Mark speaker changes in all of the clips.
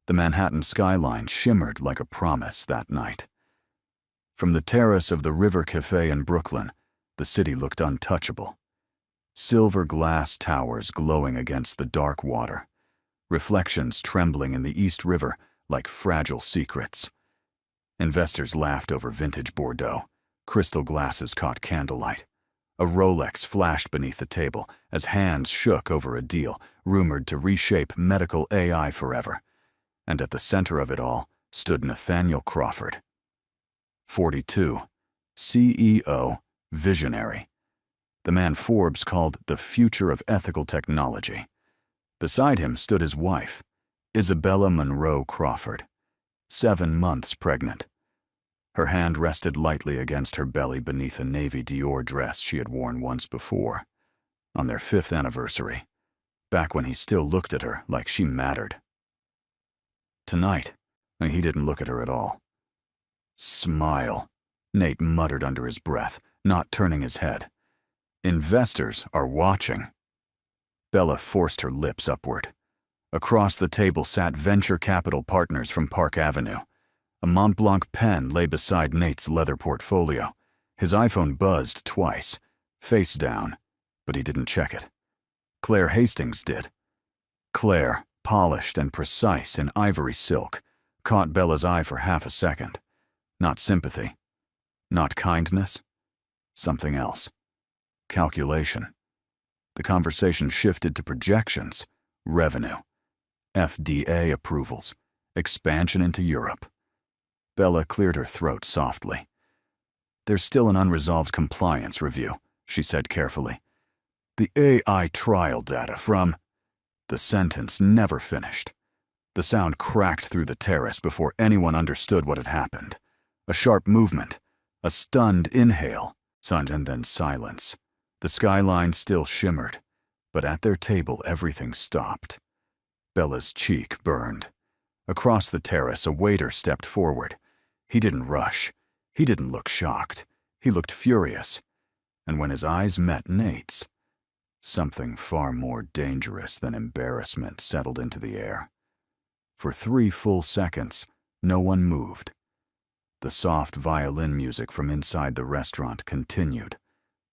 Speaker 1: The Manhattan skyline shimmered like a promise that night. From the terrace of the River Cafe in Brooklyn, the city looked untouchable. Silver glass towers glowing against the dark water, reflections trembling in the East River like fragile secrets. Investors laughed over vintage Bordeaux. Crystal glasses caught candlelight. A Rolex flashed beneath the table as hands shook over a deal rumored to reshape medical AI forever. And at the center of it all stood Nathaniel Crawford. 42, CEO, visionary. The man Forbes called the future of ethical technology. Beside him stood his wife, Isabella Monroe Crawford, 7 months pregnant. Her hand rested lightly against her belly beneath a navy Dior dress she had worn once before, on their 5th anniversary, back when he still looked at her like she mattered. Tonight, he didn't look at her at all. Smile, Nate muttered under his breath, not turning his head. Investors are watching. Bella forced her lips upward. Across the table sat venture capital partners from Park Avenue. A Montblanc pen lay beside Nate's leather portfolio. His iPhone buzzed twice, face down, but he didn't check it. Claire Hastings did. Claire, polished and precise in ivory silk, caught Bella's eye for half a second. Not sympathy. Not kindness. Something else. Calculation. The conversation shifted to projections, revenue, FDA approvals, expansion into Europe. Bella cleared her throat softly. There's still an unresolved compliance review, she said carefully. The AI trial data from... The sentence never finished. The sound cracked through the terrace before anyone understood what had happened. A sharp movement, a stunned inhale, and then silence. The skyline still shimmered, but at their table everything stopped. Bella's cheek burned. Across the terrace, a waiter stepped forward. He didn't rush. He didn't look shocked. He looked furious. And when his eyes met Nate's, something far more dangerous than embarrassment settled into the air. For 3 full seconds, no one moved. The soft violin music from inside the restaurant continued,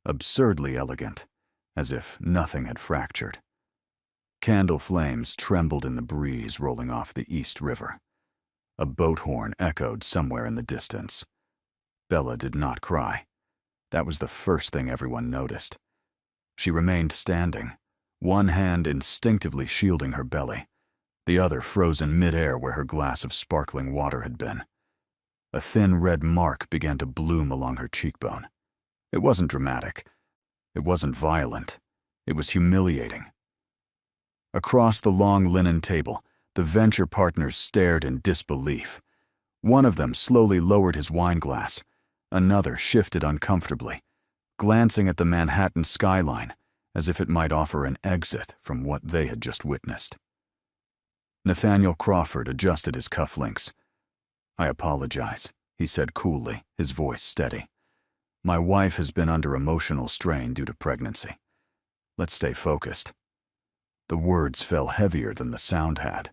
Speaker 1: absurdly elegant, as if nothing had fractured. Candle flames trembled in the breeze rolling off the East River. A boat horn echoed somewhere in the distance. Bella did not cry. That was the first thing everyone noticed. She remained standing, one hand instinctively shielding her belly, the other frozen mid-air where her glass of sparkling water had been. A thin red mark began to bloom along her cheekbone. It wasn't dramatic. It wasn't violent. It was humiliating. Across the long linen table, the venture partners stared in disbelief. One of them slowly lowered his wine glass. Another shifted uncomfortably, glancing at the Manhattan skyline as if it might offer an exit from what they had just witnessed. Nathaniel Crawford adjusted his cufflinks. I apologize, he said coolly, his voice steady. My wife has been under emotional strain due to pregnancy. Let's stay focused. The words fell heavier than the sound had.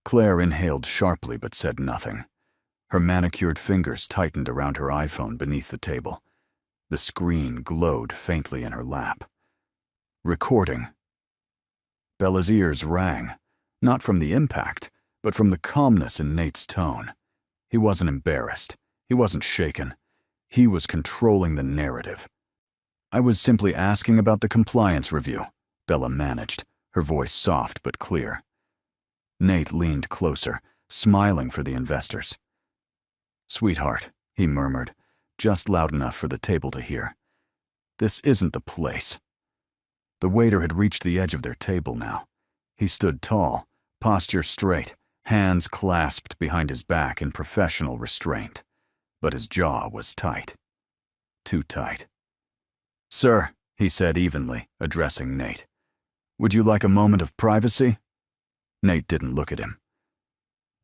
Speaker 1: Claire inhaled sharply but said nothing. Her manicured fingers tightened around her iPhone beneath the table. The screen glowed faintly in her lap. Recording. Bella's ears rang, not from the impact, but from the calmness in Nate's tone. He wasn't embarrassed. He wasn't shaken. He was controlling the narrative. I was simply asking about the compliance review, Bella managed, her voice soft but clear. Nate leaned closer, smiling for the investors. Sweetheart, he murmured, just loud enough for the table to hear. This isn't the place. The waiter had reached the edge of their table now. He stood tall, posture straight, hands clasped behind his back in professional restraint. But his jaw was tight. Too tight. Sir, he said evenly, addressing Nate. Would you like a moment of privacy? Nate didn't look at him.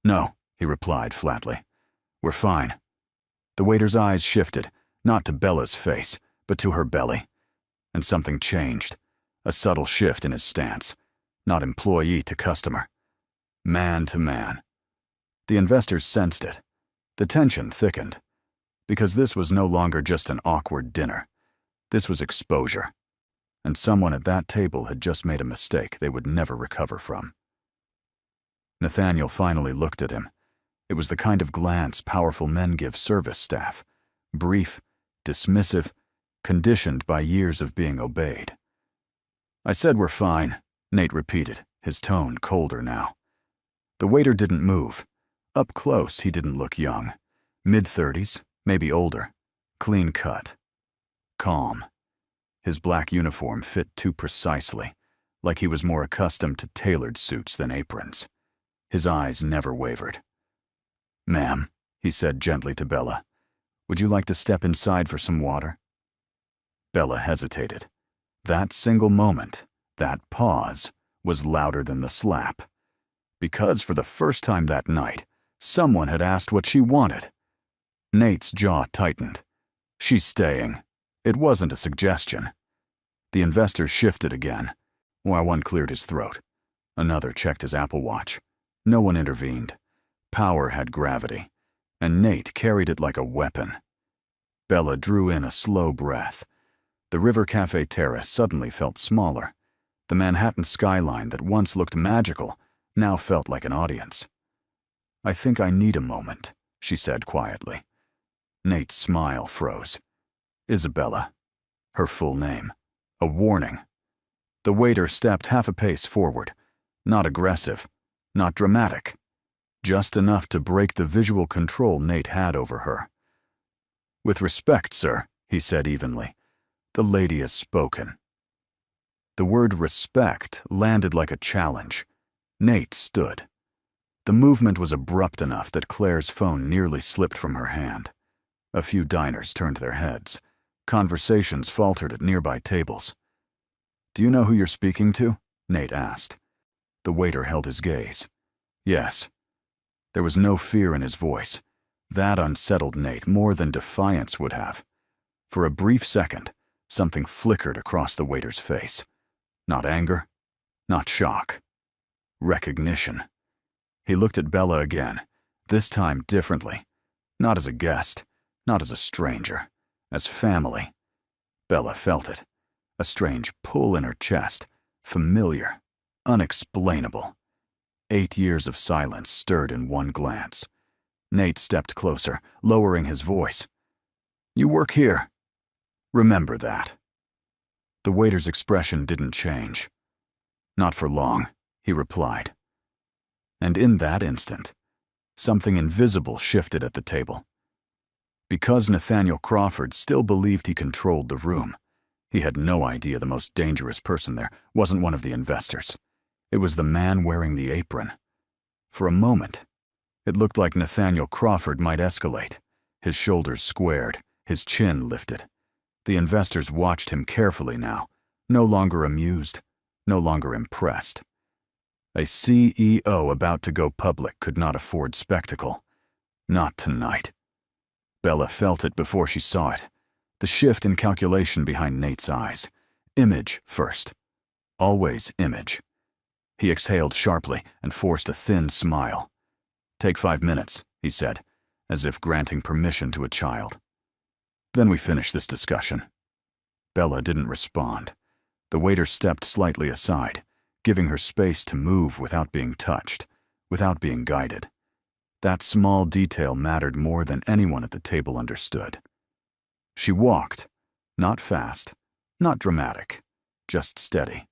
Speaker 1: No, he replied flatly. We're fine. The waiter's eyes shifted, not to Bella's face, but to her belly. And something changed. A subtle shift in his stance. Not employee to customer. Man to man. The investors sensed it. The tension thickened. Because this was no longer just an awkward dinner. This was exposure. And someone at that table had just made a mistake they would never recover from. Nathaniel finally looked at him. It was the kind of glance powerful men give service staff. Brief, dismissive, conditioned by years of being obeyed. "I said we're fine," Nate repeated, his tone colder now. The waiter didn't move. Up close, he didn't look young. Mid-30s, maybe older. Clean cut. Calm. His black uniform fit too precisely, like he was more accustomed to tailored suits than aprons. His eyes never wavered. "Ma'am," he said gently to Bella, "would you like to step inside for some water?" Bella hesitated. That single moment, that pause, was louder than the slap. Because for the first time that night, someone had asked what she wanted. Nate's jaw tightened. "She's staying." It wasn't a suggestion. The investor shifted again, while one cleared his throat. Another checked his Apple Watch. No one intervened. Power had gravity, and Nate carried it like a weapon. Bella drew in a slow breath. The River Cafe terrace suddenly felt smaller. The Manhattan skyline that once looked magical now felt like an audience. "I think I need a moment," she said quietly. Nate's smile froze. Isabella. Her full name. A warning. The waiter stepped half a pace forward. Not aggressive. Not dramatic. Just enough to break the visual control Nate had over her. "With respect, sir," he said evenly. "The lady has spoken." The word respect landed like a challenge. Nate stood. The movement was abrupt enough that Claire's phone nearly slipped from her hand. A few diners turned their heads. Conversations faltered at nearby tables. "Do you know who you're speaking to?" Nate asked. The waiter held his gaze. "Yes." There was no fear in his voice. That unsettled Nate more than defiance would have. For a brief second, something flickered across the waiter's face. Not anger, not shock. Recognition. He looked at Bella again, this time differently. Not as a guest, not as a stranger, as family. Bella felt it. A strange pull in her chest, familiar, unexplainable. 8 years of silence stirred in one glance. Nate stepped closer, lowering his voice. "You work here. Remember that." The waiter's expression didn't change. "Not for long," he replied. And in that instant, something invisible shifted at the table. Because Nathaniel Crawford still believed he controlled the room, he had no idea the most dangerous person there wasn't one of the investors. It was the man wearing the apron. For a moment, it looked like Nathaniel Crawford might escalate. His shoulders squared, his chin lifted. The investors watched him carefully now, no longer amused, no longer impressed. A CEO about to go public could not afford spectacle. Not tonight. Bella felt it before she saw it. The shift in calculation behind Nate's eyes. Image first. Always image. He exhaled sharply and forced a thin smile. "Take 5 minutes," he said, as if granting permission to a child. "Then we finish this discussion." Bella didn't respond. The waiter stepped slightly aside, giving her space to move without being touched, without being guided. That small detail mattered more than anyone at the table understood. She walked, not fast, not dramatic, just steady.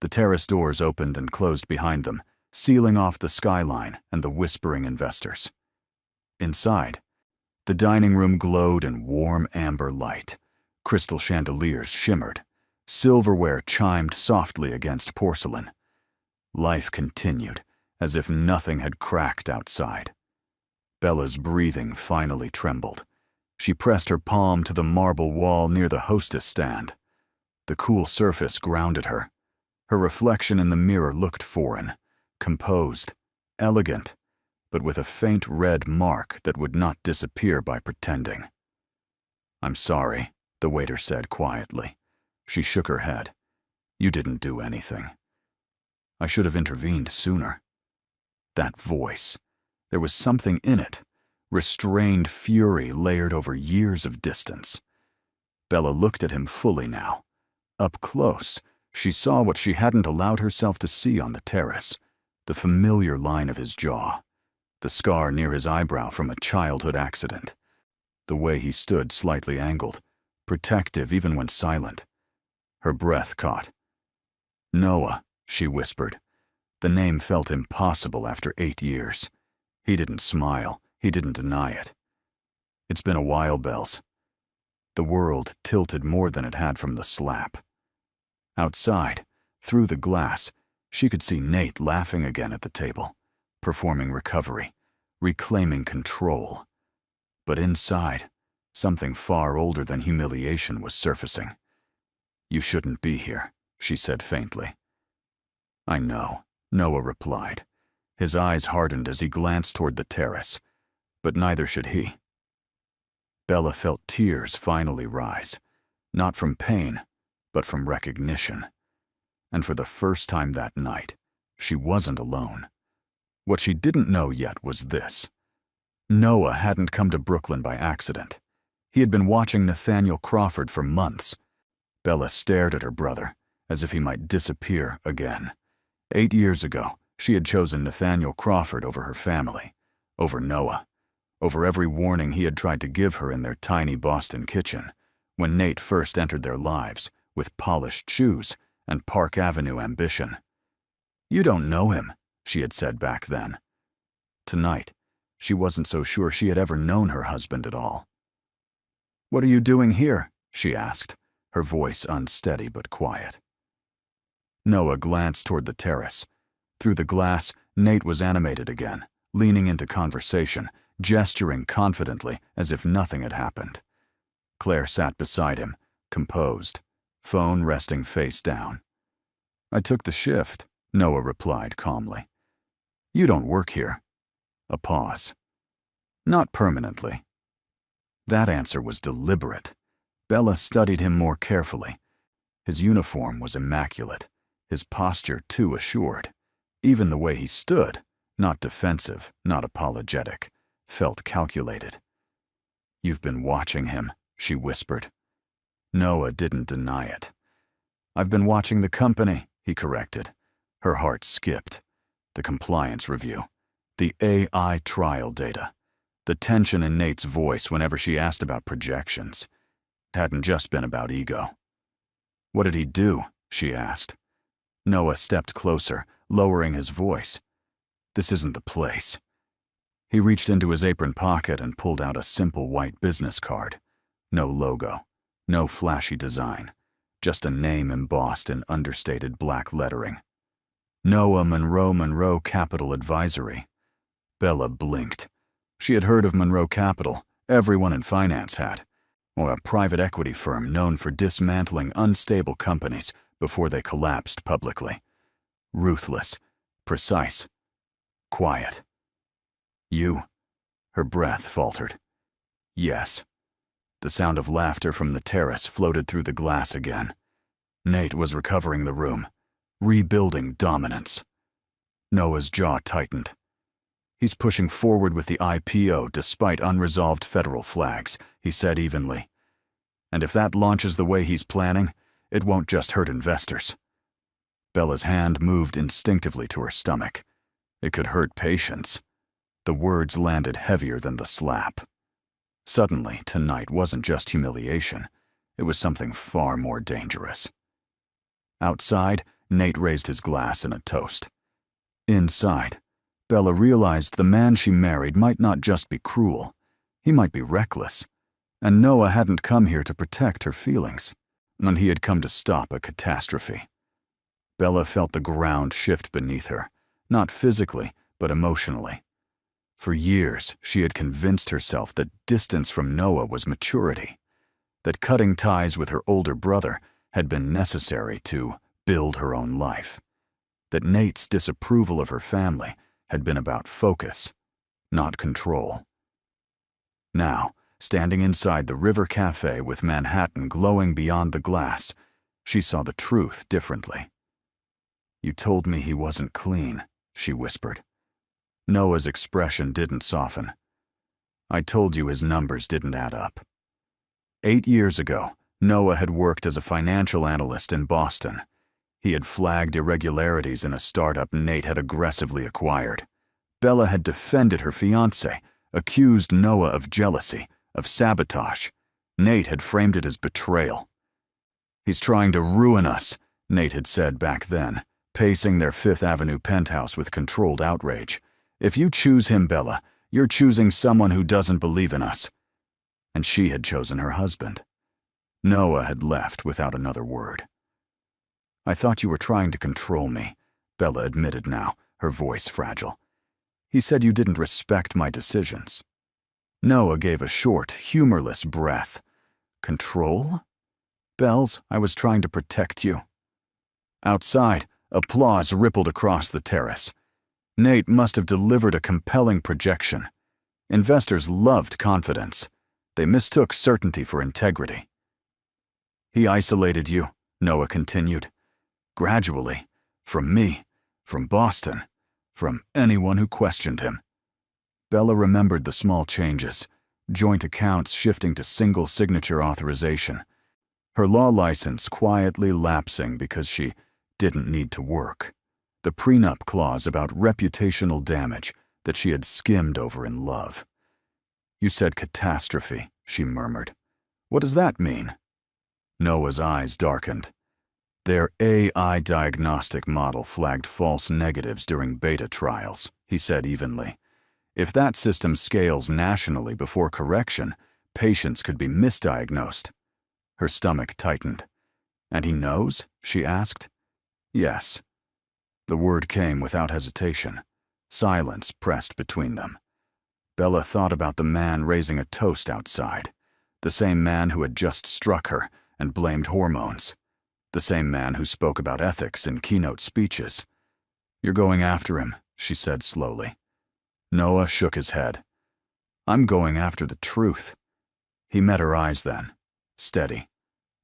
Speaker 1: The terrace doors opened and closed behind them, sealing off the skyline and the whispering investors. Inside, the dining room glowed in warm amber light. Crystal chandeliers shimmered. Silverware chimed softly against porcelain. Life continued, as if nothing had cracked outside. Bella's breathing finally trembled. She pressed her palm to the marble wall near the hostess stand. The cool surface grounded her. Her reflection in the mirror looked foreign, composed, elegant, but with a faint red mark that would not disappear by pretending. "I'm sorry," the waiter said quietly. She shook her head. "You didn't do anything. I should have intervened sooner." That voice. There was something in it, restrained fury layered over years of distance. Bella looked at him fully now. Up close, she saw what she hadn't allowed herself to see on the terrace, the familiar line of his jaw, the scar near his eyebrow from a childhood accident, the way he stood slightly angled, protective even when silent. Her breath caught. "Noah," she whispered. The name felt impossible after 8 years. He didn't smile. He didn't deny it. "It's been a while, Bells." The world tilted more than it had from the slap. Outside, through the glass, she could see Nate laughing again at the table, performing recovery, reclaiming control. But inside, something far older than humiliation was surfacing. "You shouldn't be here," she said faintly. "I know," Noah replied. His eyes hardened as he glanced toward the terrace, but neither should he. Bella felt tears finally rise, not from pain, but from recognition. And for the first time that night, she wasn't alone. What she didn't know yet was this. Noah hadn't come to Brooklyn by accident. He had been watching Nathaniel Crawford for months. Bella stared at her brother, as if he might disappear again. 8 years ago, she had chosen Nathaniel Crawford over her family, over Noah, over every warning he had tried to give her in their tiny Boston kitchen, when Nate first entered their lives with polished shoes and Park Avenue ambition. "You don't know him," she had said back then. Tonight, she wasn't so sure she had ever known her husband at all. "What are you doing here?" she asked, her voice unsteady but quiet. Noah glanced toward the terrace. Through the glass, Nate was animated again, leaning into conversation, gesturing confidently as if nothing had happened. Claire sat beside him, composed, phone resting face down. "I took the shift," Noah replied calmly. "You don't work here." A pause. "Not permanently." That answer was deliberate. Bella studied him more carefully. His uniform was immaculate, his posture too assured. Even the way he stood, not defensive, not apologetic, felt calculated. "You've been watching him," she whispered. Noah didn't deny it. "I've been watching the company," he corrected. Her heart skipped. The compliance review, the AI trial data, the tension in Nate's voice whenever she asked about projections. It hadn't just been about ego. "What did he do?" she asked. Noah stepped closer, lowering his voice. "This isn't the place." He reached into his apron pocket and pulled out a simple white business card. No logo, no flashy design, just a name embossed in understated black lettering. Noah Monroe Capital Advisory. Bella blinked. She had heard of Monroe Capital, everyone in finance had, or a private equity firm known for dismantling unstable companies before they collapsed publicly. Ruthless, precise, quiet. "You?" Her breath faltered. "Yes." The sound of laughter from the terrace floated through the glass again. Nate was recovering the room, rebuilding dominance. Noah's jaw tightened. "He's pushing forward with the IPO despite unresolved federal flags," he said evenly. "And if that launches the way he's planning, it won't just hurt investors." Bella's hand moved instinctively to her stomach. It could hurt patience. The words landed heavier than the slap. Suddenly, tonight wasn't just humiliation. It was something far more dangerous. Outside, Nate raised his glass in a toast. Inside, Bella realized the man she married might not just be cruel. He might be reckless. And Noah hadn't come here to protect her feelings. And he had come to stop a catastrophe. Bella felt the ground shift beneath her, not physically, but emotionally. For years, she had convinced herself that distance from Noah was maturity, that cutting ties with her older brother had been necessary to build her own life, that Nate's disapproval of her family had been about focus, not control. Now, standing inside the River Cafe with Manhattan glowing beyond the glass, she saw the truth differently. "You told me he wasn't clean," she whispered. Noah's expression didn't soften. I told you his numbers didn't add up. 8 years ago, Noah had worked as a financial analyst in Boston. He had flagged irregularities in a startup Nate had aggressively acquired. Bella had defended her fiancé, accused Noah of jealousy, of sabotage. Nate had framed it as betrayal. "He's trying to ruin us," Nate had said back then, pacing their Fifth Avenue penthouse with controlled outrage. "If you choose him, Bella, you're choosing someone who doesn't believe in us." And she had chosen her husband. Noah had left without another word. "I thought you were trying to control me," Bella admitted now, her voice fragile. "He said you didn't respect my decisions." Noah gave a short, humorless breath. "Control? Bells, I was trying to protect you." Outside, applause rippled across the terrace. Nate must have delivered a compelling projection. Investors loved confidence. They mistook certainty for integrity. "He isolated you," Noah continued. "Gradually. From me, from Boston, from anyone who questioned him." Bella remembered the small changes, joint accounts shifting to single signature authorization, her law license quietly lapsing because she didn't need to work, the prenup clause about reputational damage that she had skimmed over in love. "You said catastrophe," she murmured. "What does that mean?" Noah's eyes darkened. "Their AI diagnostic model flagged false negatives during beta trials," he said evenly. "If that system scales nationally before correction, patients could be misdiagnosed." Her stomach tightened. "And he knows?" she asked. "Yes." The word came without hesitation. Silence pressed between them. Bella thought about the man raising a toast outside, the same man who had just struck her and blamed hormones, the same man who spoke about ethics in keynote speeches. "You're going after him," she said slowly. Noah shook his head. "I'm going after the truth." He met her eyes then, steady,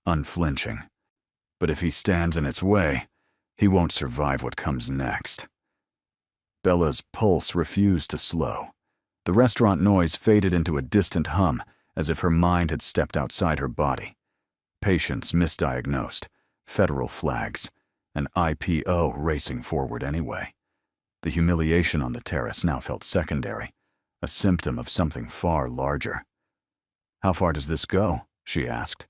Speaker 1: unflinching. "But if he stands in its way, he won't survive what comes next." Bella's pulse refused to slow. The restaurant noise faded into a distant hum, as if her mind had stepped outside her body. Patients misdiagnosed, federal flags, an IPO racing forward anyway. The humiliation on the terrace now felt secondary, a symptom of something far larger. "How far does this go?" she asked.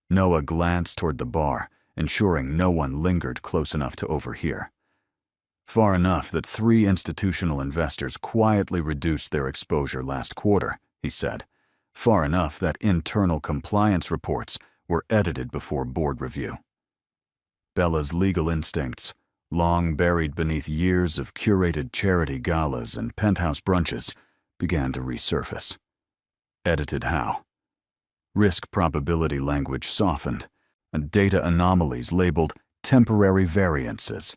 Speaker 1: Noah glanced toward the bar, ensuring no one lingered close enough to overhear. "Far enough that 3 institutional investors quietly reduced their exposure last quarter," he said. "Far enough that internal compliance reports were edited before board review." Bella's legal instincts, long buried beneath years of curated charity galas and penthouse brunches, began to resurface. Edited how? Risk probability language softened, and data anomalies labeled temporary variances.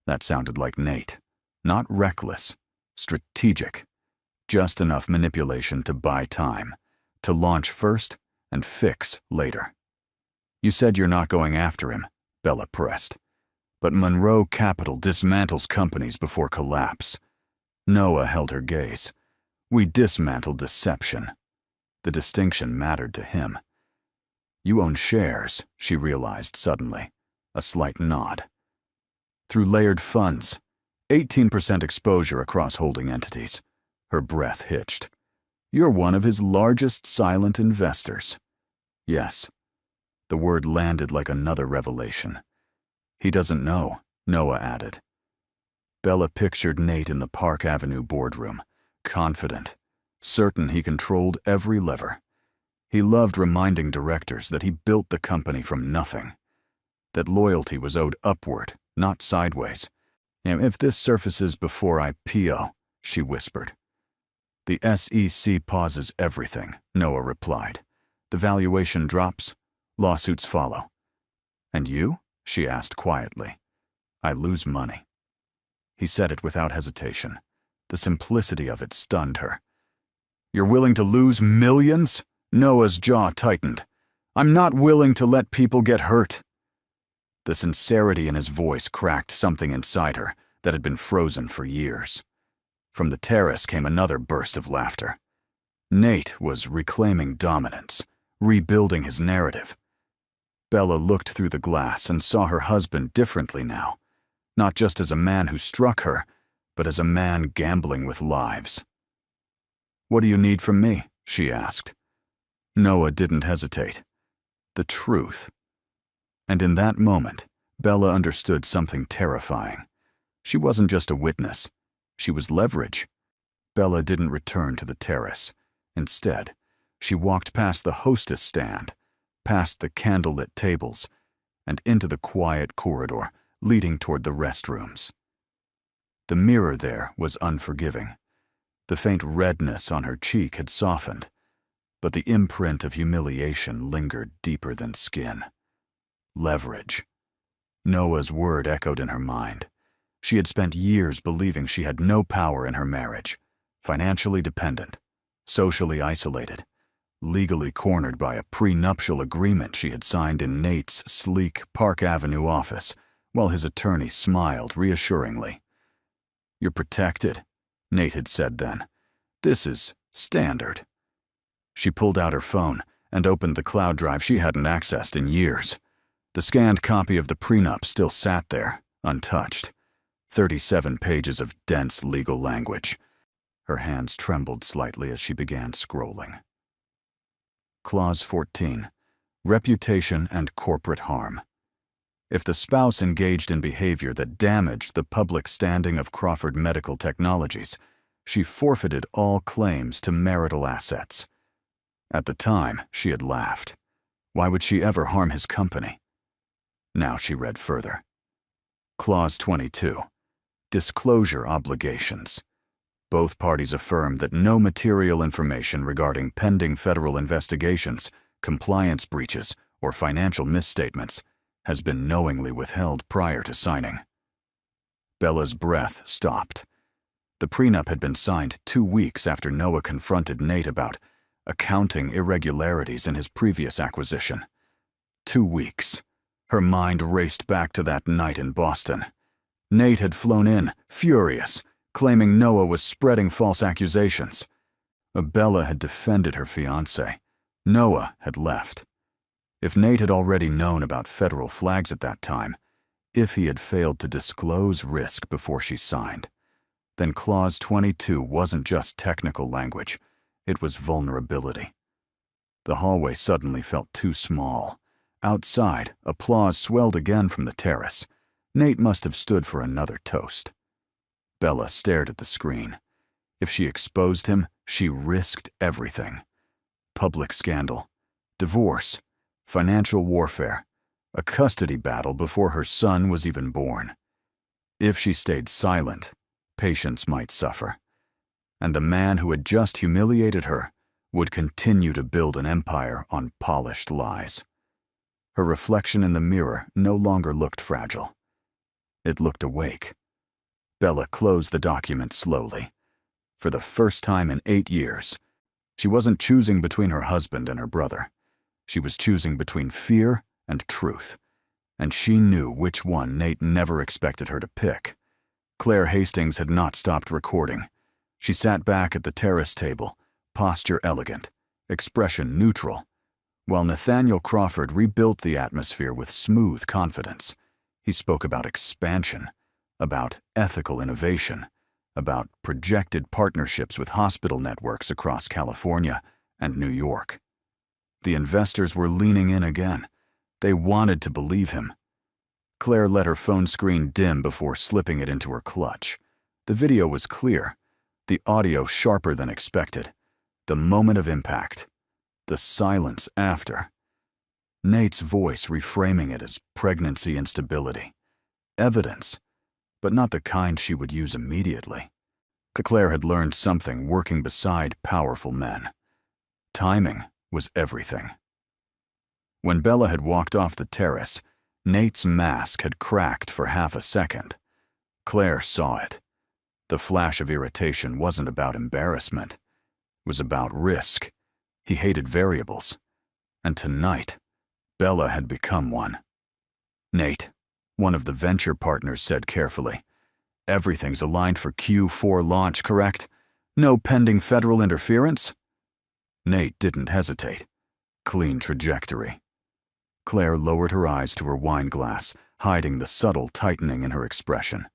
Speaker 1: That sounded like Nate. Not reckless, strategic. Just enough manipulation to buy time, to launch first and fix later. "You said you're not going after him," Bella pressed. "But Monroe Capital dismantles companies before collapse." Noah held her gaze. "We dismantle deception." The distinction mattered to him. "You own shares," she realized suddenly. A slight nod. "Through layered funds, 18% exposure across holding entities." Her breath hitched. "You're one of his largest silent investors." "Yes." The word landed like another revelation. "He doesn't know," Noah added. Bella pictured Nate in the Park Avenue boardroom, confident, certain he controlled every lever. He loved reminding directors that he built the company from nothing, that loyalty was owed upward, not sideways. "If this surfaces before IPO," she whispered. "The SEC pauses everything," Noah replied. "The valuation drops, lawsuits follow." "And you?" she asked quietly. "I lose money." He said it without hesitation. The simplicity of it stunned her. "You're willing to lose millions?" Noah's jaw tightened. "I'm not willing to let people get hurt." The sincerity in his voice cracked something inside her that had been frozen for years. From the terrace came another burst of laughter. Nate was reclaiming dominance, rebuilding his narrative. Bella looked through the glass and saw her husband differently now, not just as a man who struck her, but as a man gambling with lives. "What do you need from me?" she asked. Noah didn't hesitate. The truth. And in that moment, Bella understood something terrifying. She wasn't just a witness. She was leverage. Bella didn't return to the terrace. Instead, she walked past the hostess stand, past the candlelit tables, and into the quiet corridor leading toward the restrooms. The mirror there was unforgiving. The faint redness on her cheek had softened, but the imprint of humiliation lingered deeper than skin. Leverage. Noah's word echoed in her mind. She had spent years believing she had no power in her marriage, financially dependent, socially isolated, legally cornered by a prenuptial agreement she had signed in Nate's sleek Park Avenue office, while his attorney smiled reassuringly. "You're protected," Nate had said then. "This is standard." She pulled out her phone and opened the cloud drive she hadn't accessed in years. The scanned copy of the prenup still sat there, untouched. 37 pages of dense legal language. Her hands trembled slightly as she began scrolling. Clause 14. Reputation and corporate harm. If the spouse engaged in behavior that damaged the public standing of Crawford Medical Technologies, she forfeited all claims to marital assets. At the time, she had laughed. Why would she ever harm his company? Now she read further. Clause 22. Disclosure obligations. Both parties affirm that no material information regarding pending federal investigations, compliance breaches, or financial misstatements has been knowingly withheld prior to signing. Bella's breath stopped. The prenup had been signed 2 weeks after Noah confronted Nate about accounting irregularities in his previous acquisition. 2 weeks. Her mind raced back to that night in Boston. Nate had flown in, furious, claiming Noah was spreading false accusations. Bella had defended her fiancé. Noah had left. If Nate had already known about federal flags at that time, if he had failed to disclose risk before she signed, then Clause 22 wasn't just technical language, it was vulnerability. The hallway suddenly felt too small. Outside, applause swelled again from the terrace. Nate must have stood for another toast. Bella stared at the screen. If she exposed him, she risked everything. Public scandal, divorce, financial warfare, a custody battle before her son was even born. If she stayed silent, patience might suffer. And the man who had just humiliated her would continue to build an empire on polished lies. Her reflection in the mirror no longer looked fragile. It looked awake. Bella closed the document slowly. For the first time in 8 years, she wasn't choosing between her husband and her brother. She was choosing between fear and truth. And she knew which one Nate never expected her to pick. Claire Hastings had not stopped recording. She sat back at the terrace table, posture elegant, expression neutral, while Nathaniel Crawford rebuilt the atmosphere with smooth confidence. He spoke about expansion, about ethical innovation, about projected partnerships with hospital networks across California and New York. The investors were leaning in again. They wanted to believe him. Claire let her phone screen dim before slipping it into her clutch. The video was clear, the audio sharper than expected, the moment of impact, the silence after. Nate's voice reframing it as pregnancy instability. Evidence, but not the kind she would use immediately. Claire had learned something working beside powerful men. Timing was everything. When Bella had walked off the terrace, Nate's mask had cracked for half a second. Claire saw it. The flash of irritation wasn't about embarrassment. It was about risk. He hated variables. And tonight, Bella had become one. "Nate," one of the venture partners said carefully, Everything's aligned for Q4 launch, correct? No pending federal interference? Nate didn't hesitate. Clean trajectory. Claire lowered her eyes to her wine glass, hiding the subtle tightening in her expression.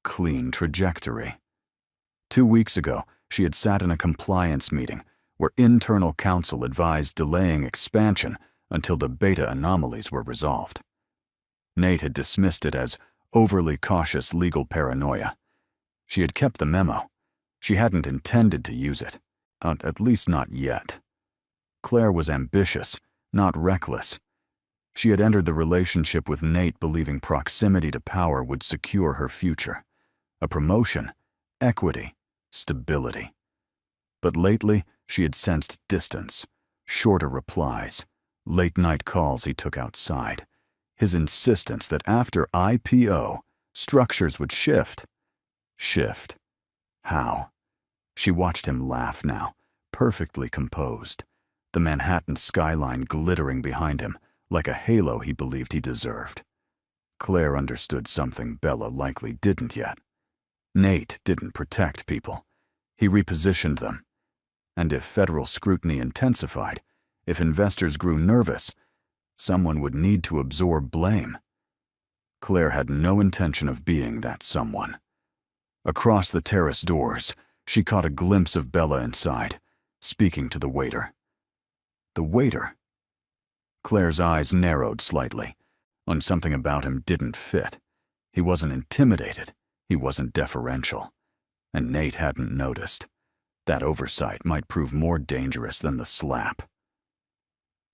Speaker 1: Clean trajectory. 2 weeks ago, she had sat in a compliance meeting where internal counsel advised delaying expansion until the beta anomalies were resolved. Nate had dismissed it as overly cautious legal paranoia. She had kept the memo. She hadn't intended to use it, at least not yet. Claire was ambitious, not reckless. She had entered the relationship with Nate believing proximity to power would secure her future. A promotion, equity, stability. But lately, she had sensed distance, shorter replies, late-night calls he took outside, his insistence that after IPO, structures would shift. Shift. How? She watched him laugh now, perfectly composed, the Manhattan skyline glittering behind him, like a halo he believed he deserved. Claire understood something Bella likely didn't yet. Nate didn't protect people. He repositioned them. And if federal scrutiny intensified, if investors grew nervous, someone would need to absorb blame. Claire had no intention of being that someone. Across the terrace doors, she caught a glimpse of Bella inside, speaking to the waiter. The waiter? Claire's eyes narrowed slightly. On something about him didn't fit. He wasn't intimidated. He wasn't deferential. And Nate hadn't noticed. That oversight might prove more dangerous than the slap.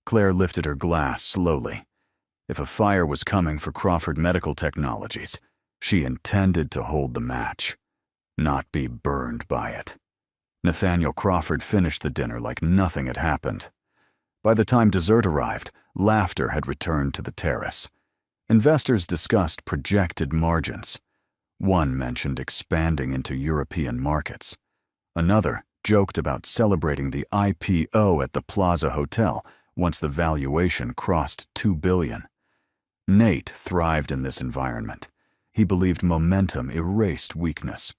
Speaker 1: Claire lifted her glass slowly. If a fire was coming for Crawford Medical Technologies, she intended to hold the match, not be burned by it. Nathaniel Crawford finished the dinner like nothing had happened. By the time dessert arrived, laughter had returned to the terrace. Investors discussed projected margins. One mentioned expanding into European markets. Another joked about celebrating the IPO at the Plaza Hotel once the valuation crossed $2 billion. Nate thrived in this environment. He believed momentum erased weakness.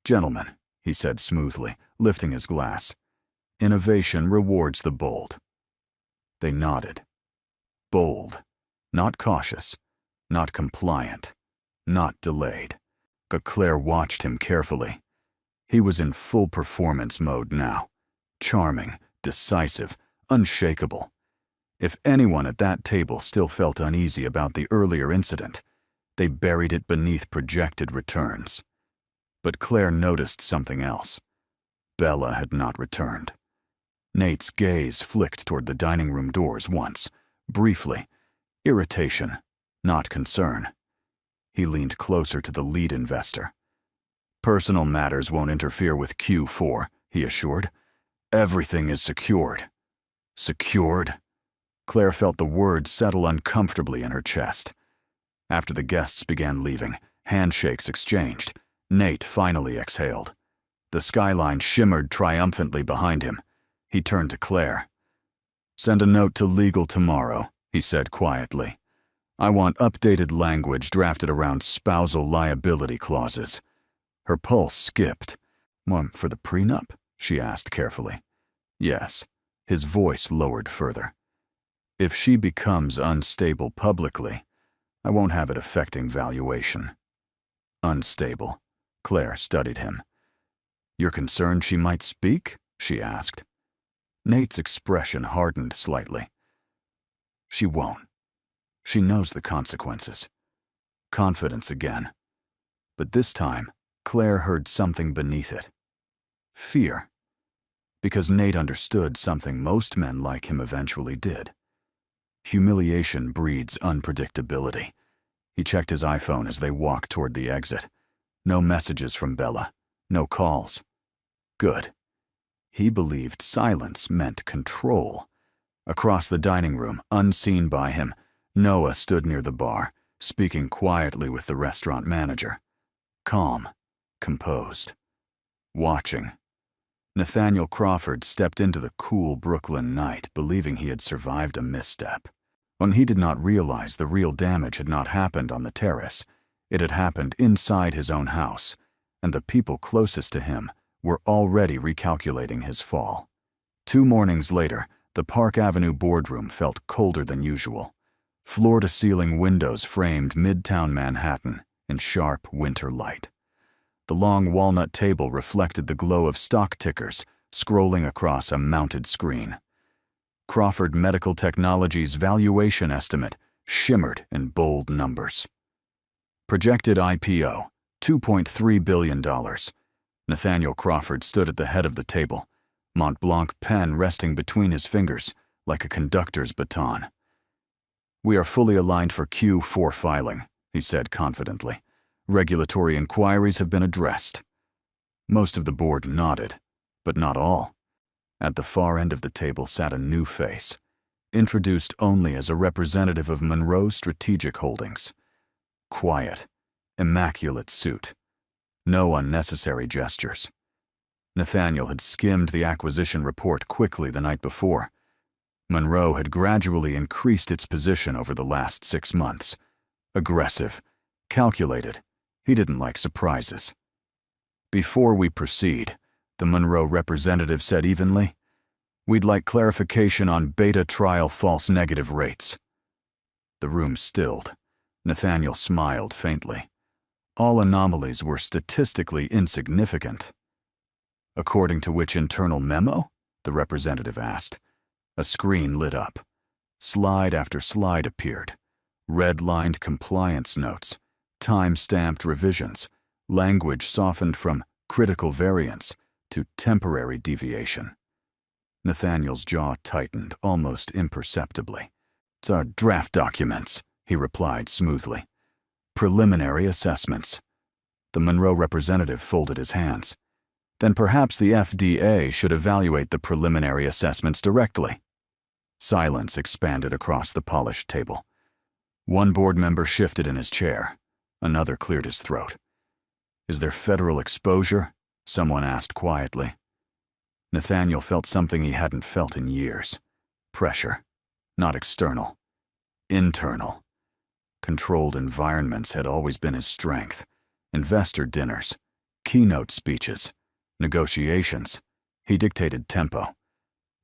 Speaker 1: "Gentlemen," he said smoothly, lifting his glass, "innovation rewards the bold." They nodded. Bold. Not cautious. Not compliant. Not delayed. But Claire watched him carefully. He was in full performance mode now. Charming, decisive, unshakable. If anyone at that table still felt uneasy about the earlier incident, they buried it beneath projected returns. But Claire noticed something else. Bella had not returned. Nate's gaze flicked toward the dining room doors once, briefly. Irritation, not concern. He leaned closer to the lead investor. "Personal matters won't interfere with Q4, he assured. "Everything is secured." Secured? Claire felt the word settle uncomfortably in her chest. After the guests began leaving, handshakes exchanged. Nate finally exhaled. The skyline shimmered triumphantly behind him. He turned to Claire. "Send a note to legal tomorrow," he said quietly. "I want updated language drafted around spousal liability clauses." Her pulse skipped. "For the prenup?" she asked carefully. "Yes." His voice lowered further. "If she becomes unstable publicly, I won't have it affecting valuation." Unstable. Claire studied him. "You're concerned she might speak?" she asked. Nate's expression hardened slightly. "She won't. She knows the consequences." Confidence again. But this time, Claire heard something beneath it. Fear. Because Nate understood something most men like him eventually did. Humiliation breeds unpredictability. He checked his iPhone as they walked toward the exit. No messages from Bella. No calls. Good. He believed silence meant control. Across the dining room, unseen by him, Noah stood near the bar, speaking quietly with the restaurant manager. Calm. Composed. Watching. Nathaniel Crawford stepped into the cool Brooklyn night, believing he had survived a misstep. When he did not realize the real damage had not happened on the terrace, It had happened inside his own house, and the people closest to him were already recalculating his fall. 2 mornings later, the Park Avenue boardroom felt colder than usual. Floor-to-ceiling windows framed midtown Manhattan in sharp winter light. The long walnut table reflected the glow of stock tickers scrolling across a mounted screen. Crawford Medical Technologies' valuation estimate shimmered in bold numbers. Projected IPO, $2.3 billion. Nathaniel Crawford stood at the head of the table, Mont Blanc pen resting between his fingers like a conductor's baton. "We are fully aligned for Q4 filing," he said confidently. "Regulatory inquiries have been addressed." Most of the board nodded, but not all. At the far end of the table sat a new face, introduced only as a representative of Monroe Strategic Holdings. Quiet, immaculate suit. No unnecessary gestures. Nathaniel had skimmed the acquisition report quickly the night before. Monroe had gradually increased its position over the last 6 months. Aggressive, calculated. He didn't like surprises. "Before we proceed," the Monroe representative said evenly, "we'd like clarification on beta trial false negative rates." The room stilled. Nathaniel smiled faintly. All anomalies were statistically insignificant. "According to which internal memo?" the representative asked. A screen lit up. Slide after slide appeared. Red-lined compliance notes, time-stamped revisions, language softened from critical variance to temporary deviation. Nathaniel's jaw tightened almost imperceptibly. "It's our draft documents," he replied smoothly. "Preliminary assessments." The Monroe representative folded his hands. "Then perhaps the FDA should evaluate the preliminary assessments directly." Silence expanded across the polished table. One board member shifted in his chair. Another cleared his throat. "Is there federal exposure?" someone asked quietly. Nathaniel felt something he hadn't felt in years. Pressure. Not external. Internal. Controlled environments had always been his strength. Investor dinners. Keynote speeches. Negotiations. He dictated tempo.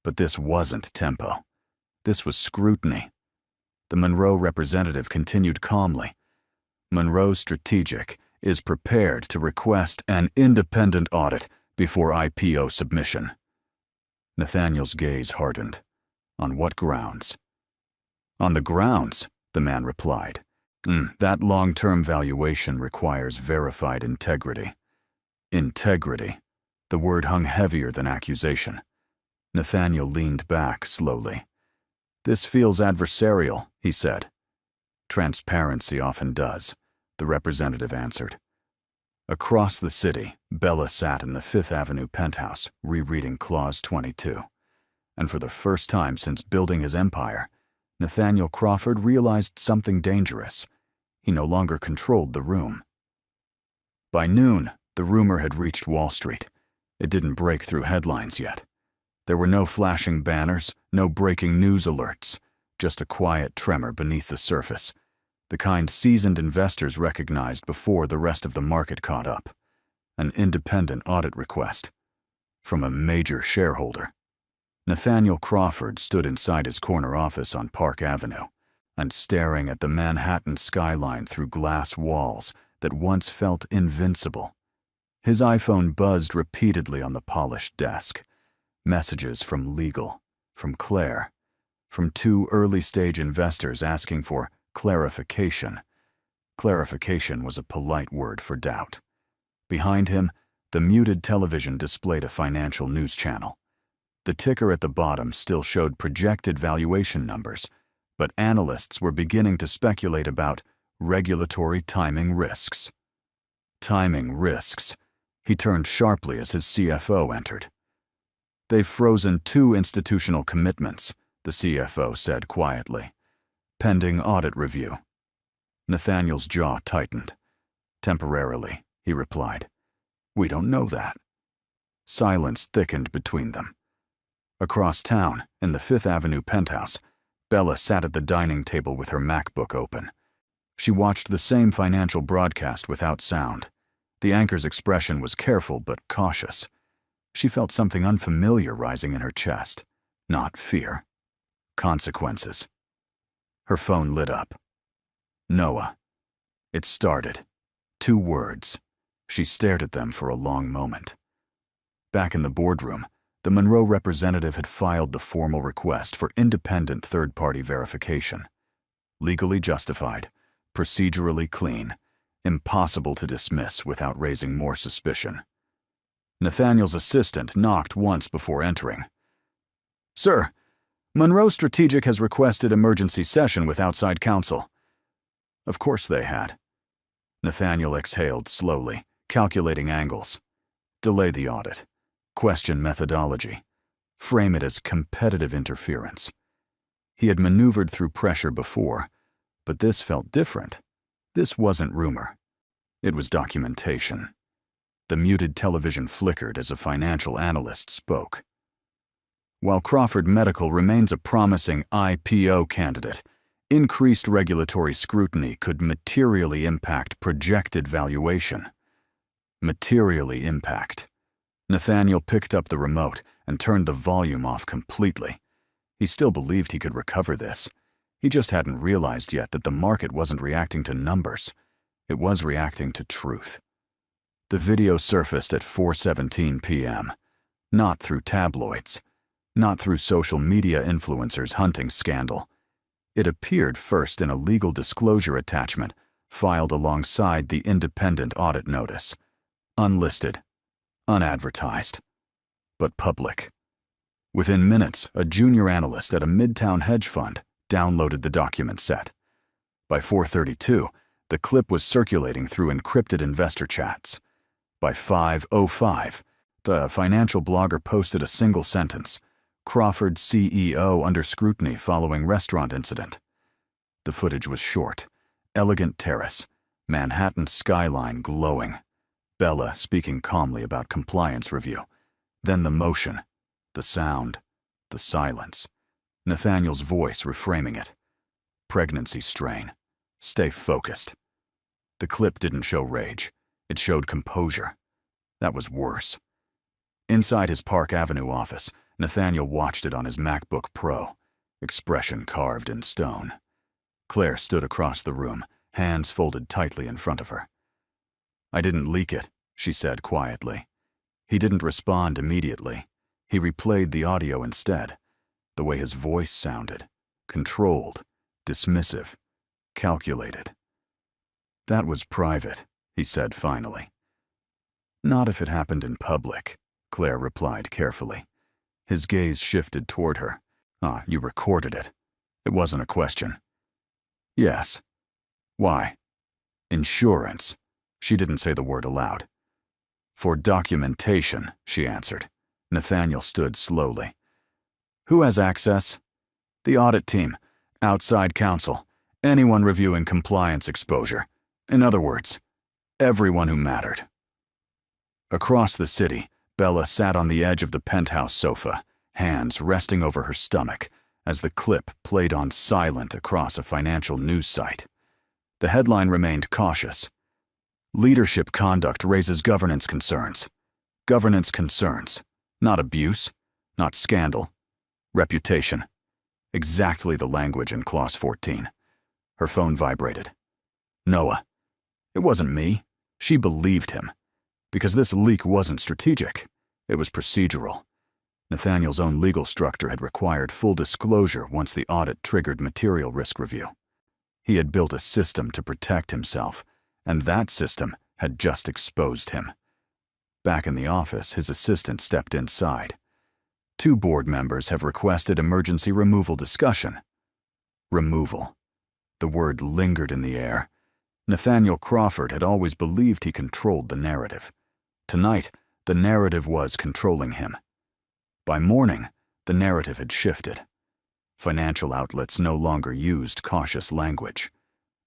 Speaker 1: But this wasn't tempo. This was scrutiny. The Monroe representative continued calmly. "Monroe Strategic is prepared to request an independent audit before IPO submission." Nathaniel's gaze hardened. "On what grounds?" "On the grounds," the man replied. That long-term valuation requires verified integrity." Integrity. The word hung heavier than accusation. Nathaniel leaned back slowly. "This feels adversarial," he said. "Transparency often does," the representative answered. Across the city, Bella sat in the Fifth Avenue penthouse, rereading Clause 22. And for the first time since building his empire, Nathaniel Crawford realized something dangerous. He no longer controlled the room. By noon, the rumor had reached Wall Street. It didn't break through headlines yet. There were no flashing banners, no breaking news alerts, just a quiet tremor beneath the surface, the kind seasoned investors recognized before the rest of the market caught up. An independent audit request from a major shareholder. Nathaniel Crawford stood inside his corner office on Park Avenue and staring at the Manhattan skyline through glass walls that once felt invincible. His iPhone buzzed repeatedly on the polished desk. Messages from legal, from Claire, from 2 early-stage investors asking for clarification. Clarification was a polite word for doubt. Behind him, the muted television displayed a financial news channel. The ticker at the bottom still showed projected valuation numbers, but analysts were beginning to speculate about regulatory timing risks. Timing risks. He turned sharply as his CFO entered. "They've frozen 2 institutional commitments," the CFO said quietly. "Pending audit review." Nathaniel's jaw tightened. "Temporarily," he replied. "We don't know that." Silence thickened between them. Across town, in the Fifth Avenue penthouse, Bella sat at the dining table with her MacBook open. She watched the same financial broadcast without sound. The anchor's expression was careful but cautious. She felt something unfamiliar rising in her chest. Not fear. Consequences. Her phone lit up. Noah. It started. 2 words. She stared at them for a long moment. Back in the boardroom, the Monroe representative had filed the formal request for independent third-party verification. Legally justified, procedurally clean, impossible to dismiss without raising more suspicion. Nathaniel's assistant knocked once before entering. "Sir, Monroe Strategic has requested emergency session with outside counsel." Of course they had. Nathaniel exhaled slowly, calculating angles. Delay the audit. Question methodology. Frame it as competitive interference. He had maneuvered through pressure before, but this felt different. This wasn't rumor. It was documentation. The muted television flickered as a financial analyst spoke. While Crawford Medical remains a promising IPO candidate, increased regulatory scrutiny could materially impact projected valuation. Materially impact. Nathaniel picked up the remote and turned the volume off completely. He still believed he could recover this. He just hadn't realized yet that the market wasn't reacting to numbers. It was reacting to truth. The video surfaced at 4:17 p.m. Not through tabloids. Not through social media influencers hunting scandal. It appeared first in a legal disclosure attachment filed alongside the independent audit notice. Unlisted. Unadvertised. But public. Within minutes, a junior analyst at a midtown hedge fund downloaded the document set. By 4:32, the clip was circulating through encrypted investor chats. By 5:05, the financial blogger posted a single sentence: "Crawford CEO under scrutiny following restaurant incident." The footage was short. Elegant terrace. Manhattan skyline glowing. Bella speaking calmly about compliance review. Then the motion, the sound, the silence. Nathaniel's voice reframing it. Pregnancy strain. Stay focused. The clip didn't show rage. It showed composure. That was worse. Inside his Park Avenue office, Nathaniel watched it on his MacBook Pro, expression carved in stone. Claire stood across the room, hands folded tightly in front of her. "I didn't leak it," she said quietly. He didn't respond immediately. He replayed the audio instead. The way his voice sounded. Controlled, dismissive, calculated. "That was private," he said finally. "Not if it happened in public," Claire replied carefully. His gaze shifted toward her. "Ah, you recorded it. It wasn't a question." "Yes." "Why?" "Insurance." She didn't say the word aloud. "For documentation," she answered. Nathaniel stood slowly. "Who has access?" "The audit team, outside counsel, anyone reviewing compliance exposure. In other words, everyone who mattered." Across the city, Bella sat on the edge of the penthouse sofa, hands resting over her stomach, as the clip played on silent across a financial news site. The headline remained cautious. "Leadership conduct raises governance concerns." Governance concerns. Not abuse, not scandal. Reputation. Exactly the language in Clause 14. Her phone vibrated. "Noah." It wasn't me. She believed him. Because this leak wasn't strategic. It was procedural. Nathaniel's own legal structure had required full disclosure once the audit triggered material risk review. He had built a system to protect himself, and that system had just exposed him. Back in the office, his assistant stepped inside. "2 board members have requested emergency removal discussion." Removal. The word lingered in the air. Nathaniel Crawford had always believed he controlled the narrative. Tonight, the narrative was controlling him. By morning, the narrative had shifted. Financial outlets no longer used cautious language.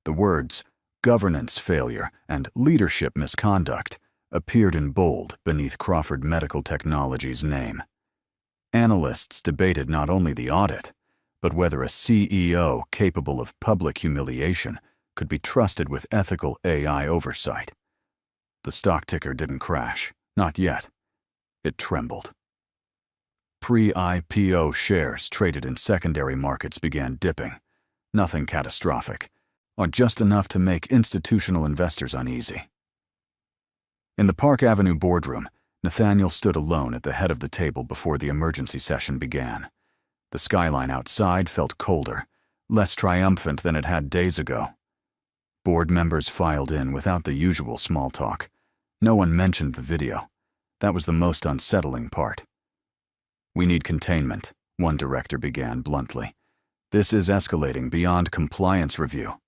Speaker 1: The words "governance failure" and "leadership misconduct" appeared in bold beneath Crawford Medical Technology's name. Analysts debated not only the audit, but whether a CEO capable of public humiliation could be trusted with ethical AI oversight. The stock ticker didn't crash, not yet. It trembled. Pre-IPO shares traded in secondary markets began dipping. Nothing catastrophic, or just enough to make institutional investors uneasy. In the Park Avenue boardroom, Nathaniel stood alone at the head of the table before the emergency session began. The skyline outside felt colder, less triumphant than it had days ago. Board members filed in without the usual small talk. No one mentioned the video. That was the most unsettling part. "We need containment," one director began bluntly. "This is escalating beyond compliance review."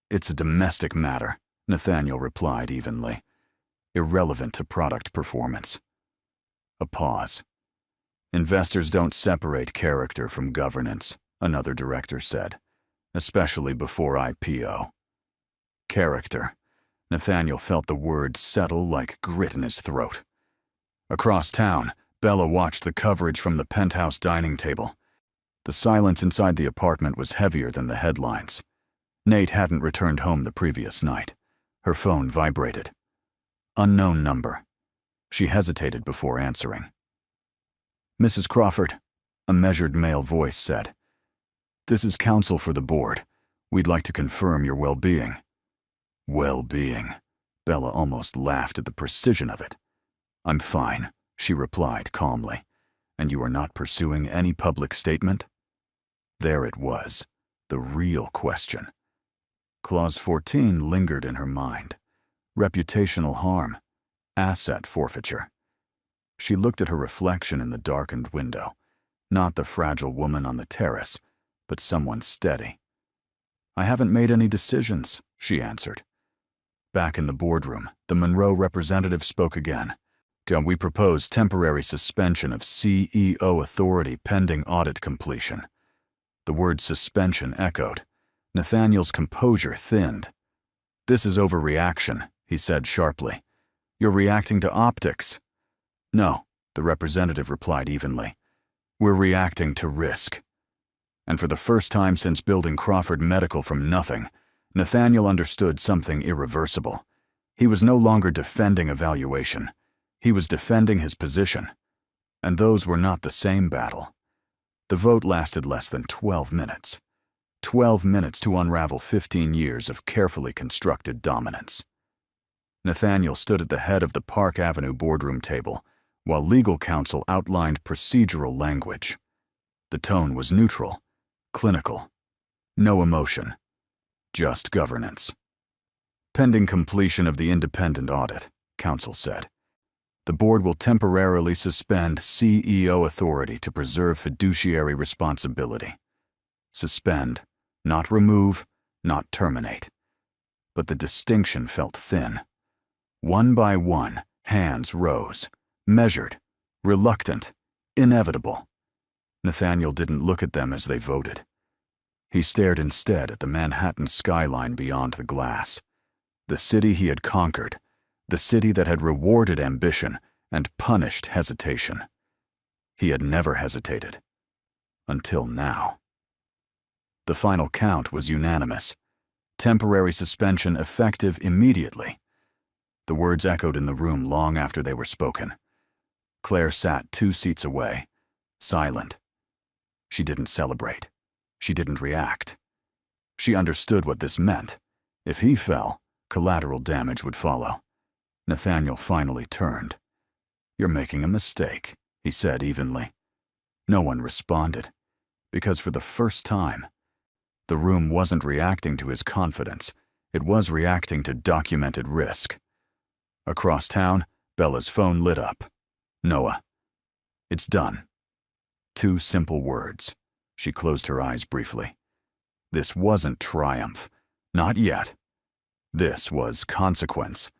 Speaker 1: "It's a domestic matter," Nathaniel replied evenly. "Irrelevant to product performance." A pause. "Investors don't separate character from governance," another director said, "especially before IPO." Character. Nathaniel felt the word settle like grit in his throat. Across town, Bella watched the coverage from the penthouse dining table. The silence inside the apartment was heavier than the headlines. Nate hadn't returned home the previous night. Her phone vibrated. Unknown number. She hesitated before answering. "Mrs. Crawford," a measured male voice said. "This is counsel for the board. We'd like to confirm your well-being." Well-being. Bella almost laughed at the precision of it. "I'm fine," she replied calmly. "And you are not pursuing any public statement?" There it was, the real question. Clause 14 lingered in her mind. Reputational harm, asset forfeiture. She looked at her reflection in the darkened window, not the fragile woman on the terrace, but someone steady. "I haven't made any decisions," she answered. Back in the boardroom, the Monroe representative spoke again. "We propose temporary suspension of CEO authority pending audit completion." The word suspension echoed. Nathaniel's composure thinned. "This is overreaction," he said sharply. "You're reacting to optics." "No," the representative replied evenly. "We're reacting to risk." And for the first time since building Crawford Medical from nothing, Nathaniel understood something irreversible. He was no longer defending a valuation. He was defending his position. And those were not the same battle. The vote lasted less than 12 minutes. 12 minutes to unravel 15 years of carefully constructed dominance. Nathaniel stood at the head of the Park Avenue boardroom table, while legal counsel outlined procedural language. The tone was neutral, clinical. No emotion. Just governance. "Pending completion of the independent audit," counsel said, "the board will temporarily suspend CEO authority to preserve fiduciary responsibility." Suspend, not remove, not terminate. But the distinction felt thin. One by one, hands rose, measured, reluctant, inevitable. Nathaniel didn't look at them as they voted. He stared instead at the Manhattan skyline beyond the glass. The city he had conquered, the city that had rewarded ambition and punished hesitation. He had never hesitated. Until now. The final count was unanimous. Temporary suspension effective immediately. The words echoed in the room long after they were spoken. Claire sat 2 seats away, silent. She didn't celebrate. She didn't react. She understood what this meant. If he fell, collateral damage would follow. Nathaniel finally turned. "You're making a mistake," he said evenly. No one responded, because for the first time, the room wasn't reacting to his confidence. It was reacting to documented risk. Across town, Bella's phone lit up. "Noah." "It's done." 2 simple words. She closed her eyes briefly. This wasn't triumph. Not yet. This was consequence.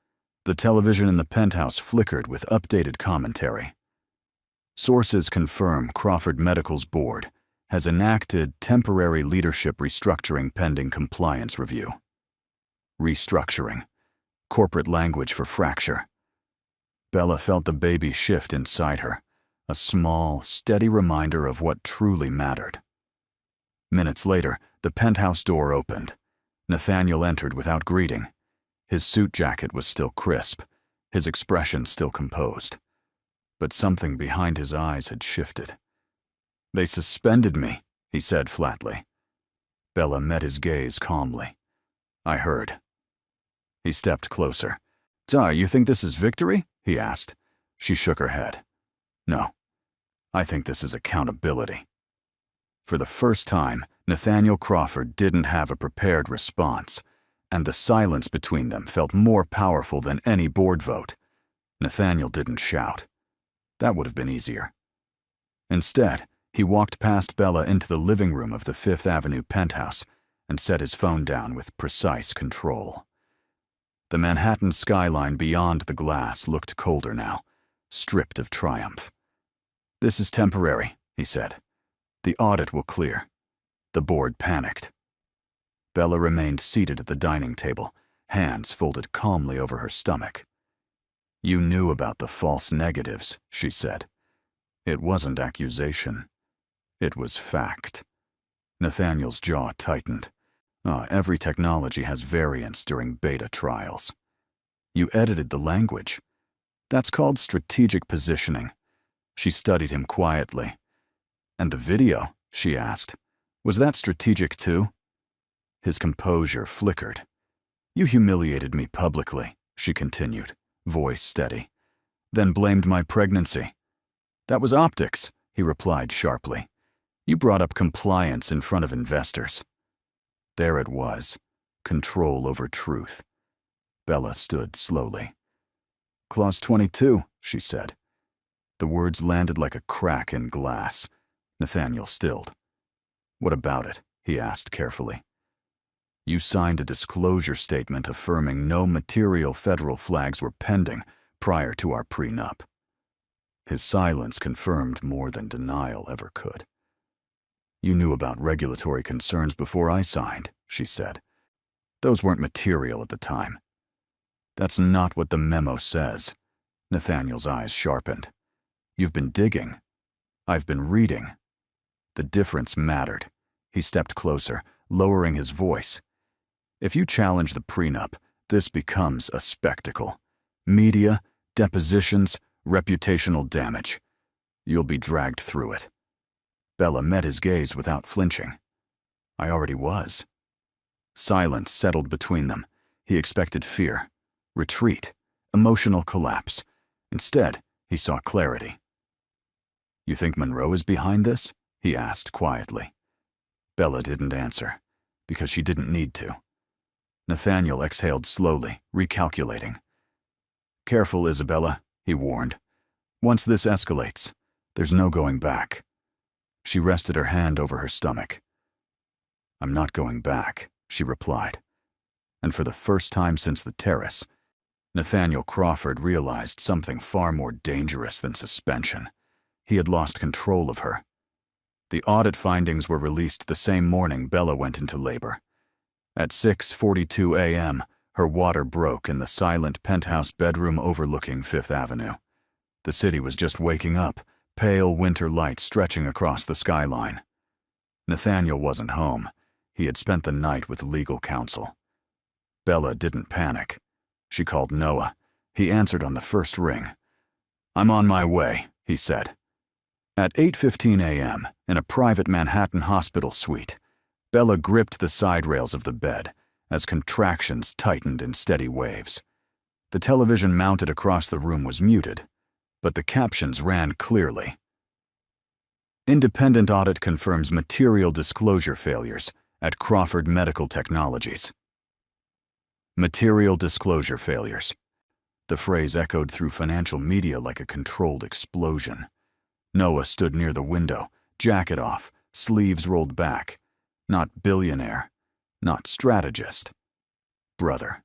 Speaker 1: The television in the penthouse flickered with updated commentary. Sources confirm Crawford Medical's board has enacted temporary leadership restructuring pending compliance review. Restructuring. Corporate language for fracture. Bella felt the baby shift inside her, a small, steady reminder of what truly mattered. Minutes later, the penthouse door opened. Nathaniel entered without greeting. His suit jacket was still crisp, his expression still composed. But something behind his eyes had shifted. "They suspended me," he said flatly. Bella met his gaze calmly. "I heard." He stepped closer. "So, you think this is victory?" he asked. She shook her head. "No, I think this is accountability." For the first time, Nathaniel Crawford didn't have a prepared response, and the silence between them felt more powerful than any board vote. Nathaniel didn't shout. That would have been easier. Instead, he walked past Bella into the living room of the Fifth Avenue penthouse and set his phone down with precise control. The Manhattan skyline beyond the glass looked colder now, stripped of triumph. "This is temporary," he said. "The audit will clear." The board panicked. Bella remained seated at the dining table, hands folded calmly over her stomach. "You knew about the false negatives," she said. It wasn't accusation. It was fact. Nathaniel's jaw tightened. Every technology has variants during beta trials. "You edited the language. That's called strategic positioning." She studied him quietly. "And the video?" she asked. "Was that strategic too?" His composure flickered. "You humiliated me publicly," she continued, voice steady. "Then blamed my pregnancy." "That was optics," he replied sharply. "You brought up compliance in front of investors." There it was, control over truth. Bella stood slowly. "Clause 22, she said. The words landed like a crack in glass. Nathaniel stilled. "What about it?" he asked carefully. "You signed a disclosure statement affirming no material federal flags were pending prior to our prenup." His silence confirmed more than denial ever could. "You knew about regulatory concerns before I signed," she said. "Those weren't material at the time." "That's not what the memo says." Nathaniel's eyes sharpened. "You've been digging. I've been reading." The difference mattered. He stepped closer, lowering his voice. "If you challenge the prenup, this becomes a spectacle. Media, depositions, reputational damage. You'll be dragged through it." Bella met his gaze without flinching. "I already was." Silence settled between them. He expected fear, retreat, emotional collapse. Instead, he saw clarity. "You think Monroe is behind this?" he asked quietly. Bella didn't answer, because she didn't need to. Nathaniel exhaled slowly, recalculating. "Careful, Isabella," he warned. "Once this escalates, there's no going back." She rested her hand over her stomach. "I'm not going back," she replied. And for the first time since the terrace, Nathaniel Crawford realized something far more dangerous than suspension. He had lost control of her. The audit findings were released the same morning Bella went into labor. At 6:42 a.m., her water broke in the silent penthouse bedroom overlooking Fifth Avenue. The city was just waking up, pale winter light stretching across the skyline. Nathaniel wasn't home. He had spent the night with legal counsel. Bella didn't panic. She called Noah. He answered on the first ring. "I'm on my way," he said. At 8:15 a.m., in a private Manhattan hospital suite, Bella gripped the side rails of the bed as contractions tightened in steady waves. The television mounted across the room was muted, but the captions ran clearly. "Independent audit confirms material disclosure failures at Crawford Medical Technologies." Material disclosure failures. The phrase echoed through financial media like a controlled explosion. Noah stood near the window, jacket off, sleeves rolled back. Not billionaire, not strategist. Brother.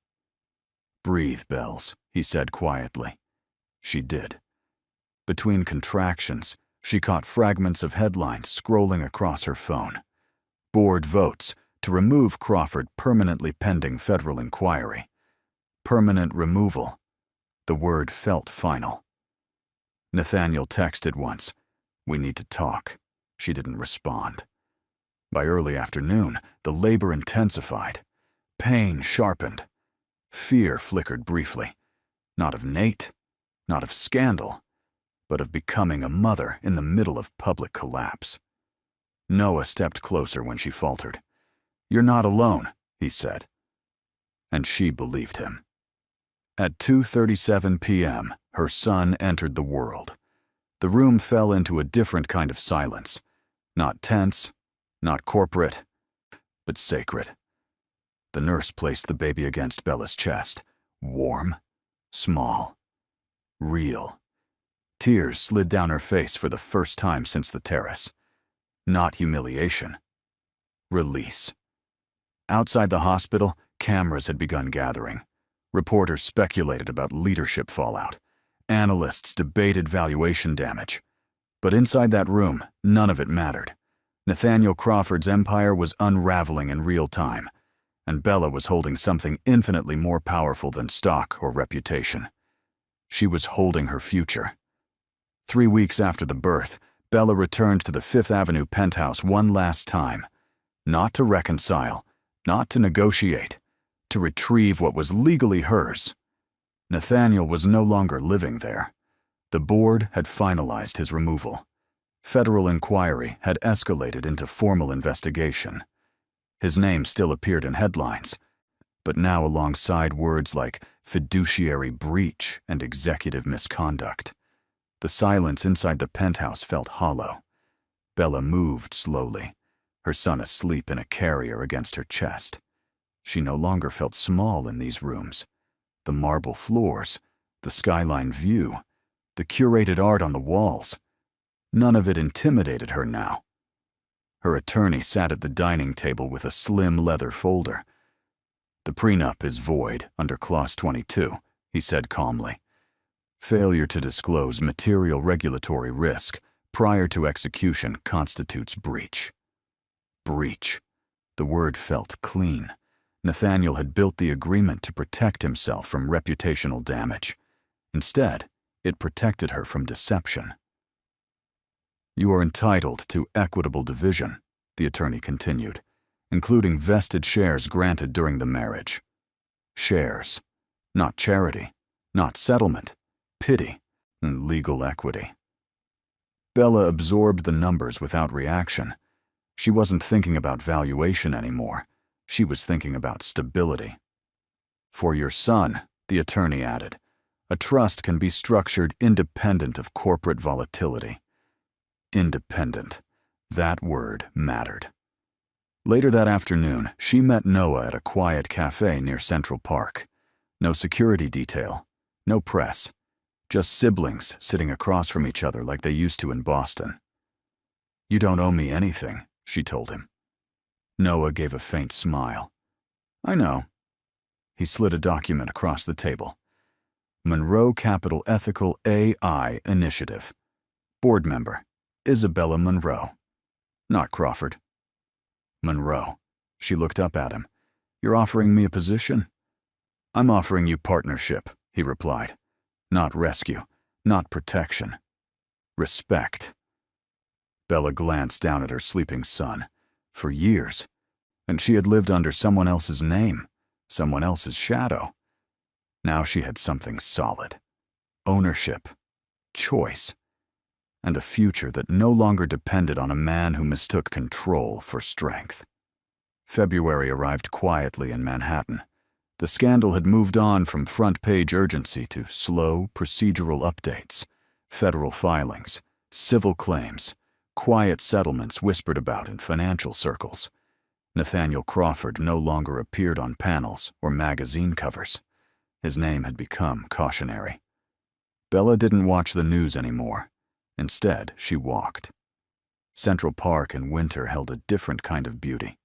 Speaker 1: "Breathe, Bells," he said quietly. She did. Between contractions, she caught fragments of headlines scrolling across her phone. Board votes to remove Crawford permanently pending federal inquiry. Permanent removal. The word felt final. Nathaniel texted once, "We need to talk." She didn't respond. By early afternoon, the labor intensified. pain sharpened. Fear flickered briefly. Not of Nate, not of scandal, but of becoming a mother in the middle of public collapse. Noah stepped closer when she faltered. "You're not alone," he said. And she believed him. At 2:37 p.m., her son entered the world. The room fell into a different kind of silence. Not tense, not corporate, but sacred. The nurse placed the baby against Bella's chest. Warm, small, real. Tears slid down her face for the first time since the terrace. Not humiliation. Release. Outside the hospital, cameras had begun gathering. Reporters speculated about leadership fallout. Analysts debated valuation damage. But inside that room, none of it mattered. Nathaniel Crawford's empire was unraveling in real time, and Bella was holding something infinitely more powerful than stock or reputation. She was holding her future. 3 weeks after the birth, Bella returned to the Fifth Avenue penthouse one last time. Not to reconcile, not to negotiate, to retrieve what was legally hers. Nathaniel was no longer living there. The board had finalized his removal. Federal inquiry had escalated into formal investigation. His name still appeared in headlines, but now alongside words like fiduciary breach and executive misconduct. The silence inside the penthouse felt hollow. Bella moved slowly, her son asleep in a carrier against her chest. She no longer felt small in these rooms. The marble floors, the skyline view, the curated art on the walls. None of it intimidated her now. Her attorney sat at the dining table with a slim leather folder. "The prenup is void under Clause 22, he said calmly. "Failure to disclose material regulatory risk prior to execution constitutes breach." Breach. The word felt clean. Nathaniel had built the agreement to protect himself from reputational damage. Instead, it protected her from deception. "You are entitled to equitable division," the attorney continued, "including vested shares granted during the marriage. Shares, not charity, not settlement, pity, and legal equity." Bella absorbed the numbers without reaction. She wasn't thinking about valuation anymore. She was thinking about stability. "For your son," the attorney added, "a trust can be structured independent of corporate volatility." Independent. That word mattered. Later that afternoon, she met Noah at a quiet cafe near Central Park. No security detail, no press, just siblings sitting across from each other like they used to in Boston. "You don't owe me anything," she told him. Noah gave a faint smile. "I know." He slid a document across the table. Monroe Capital Ethical AI Initiative. Board member, Isabella Monroe. Not Crawford. "Monroe." She looked up at him. "You're offering me a position?" "I'm offering you partnership," he replied. "Not rescue, not protection. Respect." Bella glanced down at her sleeping son. For years. And she had lived under someone else's name, someone else's shadow. Now she had something solid. Ownership. Choice. And a future that no longer depended on a man who mistook control for strength. February arrived quietly in Manhattan. The scandal had moved on from front-page urgency to slow, procedural updates, federal filings, civil claims, quiet settlements whispered about in financial circles. Nathaniel Crawford no longer appeared on panels or magazine covers. His name had become cautionary. Bella didn't watch the news anymore. Instead, she walked. Central Park in winter held a different kind of beauty.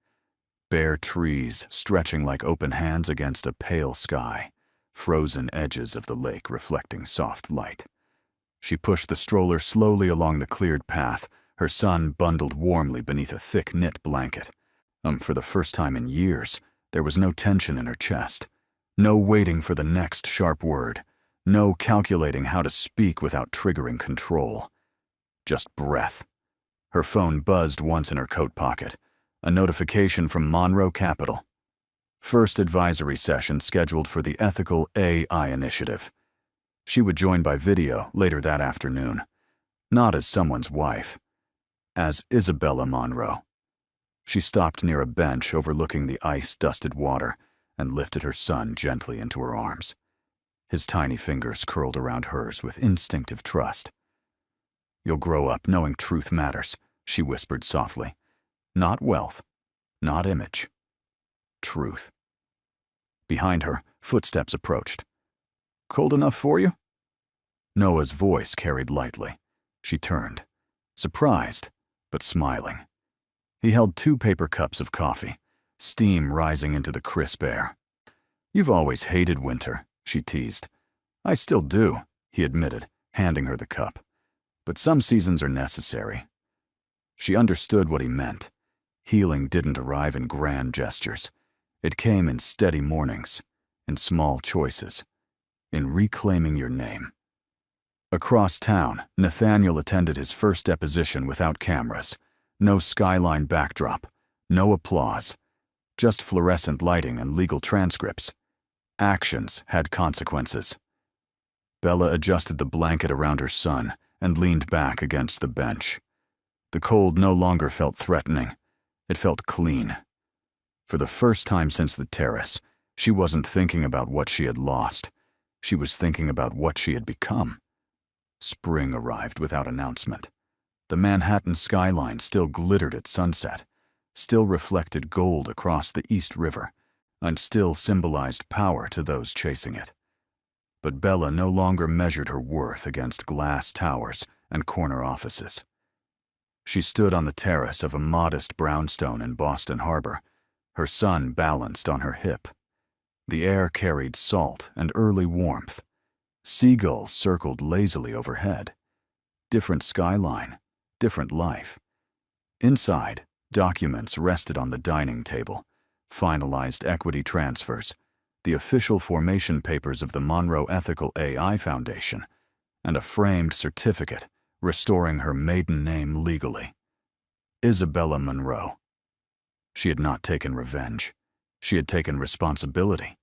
Speaker 1: Bare trees stretching like open hands against a pale sky, frozen edges of the lake reflecting soft light. She pushed the stroller slowly along the cleared path, her son bundled warmly beneath a thick knit blanket. For the first time in years, there was no tension in her chest, no waiting for the next sharp word, no calculating how to speak without triggering control. Just breath. Her phone buzzed once in her coat pocket, a notification from Monroe Capital. First advisory session scheduled for the Ethical AI Initiative. She would join by video later that afternoon, not as someone's wife, as Isabella Monroe. She stopped near a bench overlooking the ice-dusted water and lifted her son gently into her arms. His tiny fingers curled around hers with instinctive trust. "You'll grow up knowing truth matters," she whispered softly. "Not wealth, not image. Truth." Behind her, footsteps approached. "Cold enough for you?" Noah's voice carried lightly. She turned, surprised, but smiling. He held 2 paper cups of coffee, steam rising into the crisp air. "You've always hated winter," she teased. "I still do," he admitted, handing her the cup. "But some seasons are necessary." She understood what he meant. Healing didn't arrive in grand gestures. It came in steady mornings, in small choices, in reclaiming your name. Across town, Nathaniel attended his first deposition without cameras. No skyline backdrop, no applause, just fluorescent lighting and legal transcripts. Actions had consequences. Bella adjusted the blanket around her son and leaned back against the bench. The cold no longer felt threatening. It felt clean. For the first time since the terrace, she wasn't thinking about what she had lost. She was thinking about what she had become. Spring arrived without announcement. The Manhattan skyline still glittered at sunset, still reflected gold across the East River, and still symbolized power to those chasing it. But Bella no longer measured her worth against glass towers and corner offices. She stood on the terrace of a modest brownstone in Boston Harbor, her son balanced on her hip. The air carried salt and early warmth. Seagulls circled lazily overhead. Different skyline, different life. Inside, documents rested on the dining table, finalized equity transfers, the official formation papers of the Monroe Ethical AI Foundation, and a framed certificate restoring her maiden name legally. Isabella Monroe. She had not taken revenge. She had taken responsibility.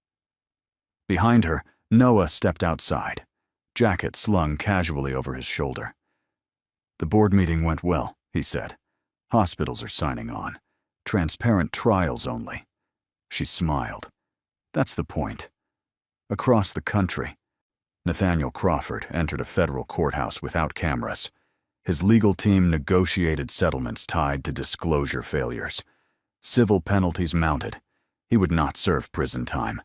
Speaker 1: Behind her, Noah stepped outside, jacket slung casually over his shoulder. "The board meeting went well," he said. "Hospitals are signing on. Transparent trials only." She smiled. "That's the point." Across the country, Nathaniel Crawford entered a federal courthouse without cameras. His legal team negotiated settlements tied to disclosure failures. Civil penalties mounted. He would not serve prison time,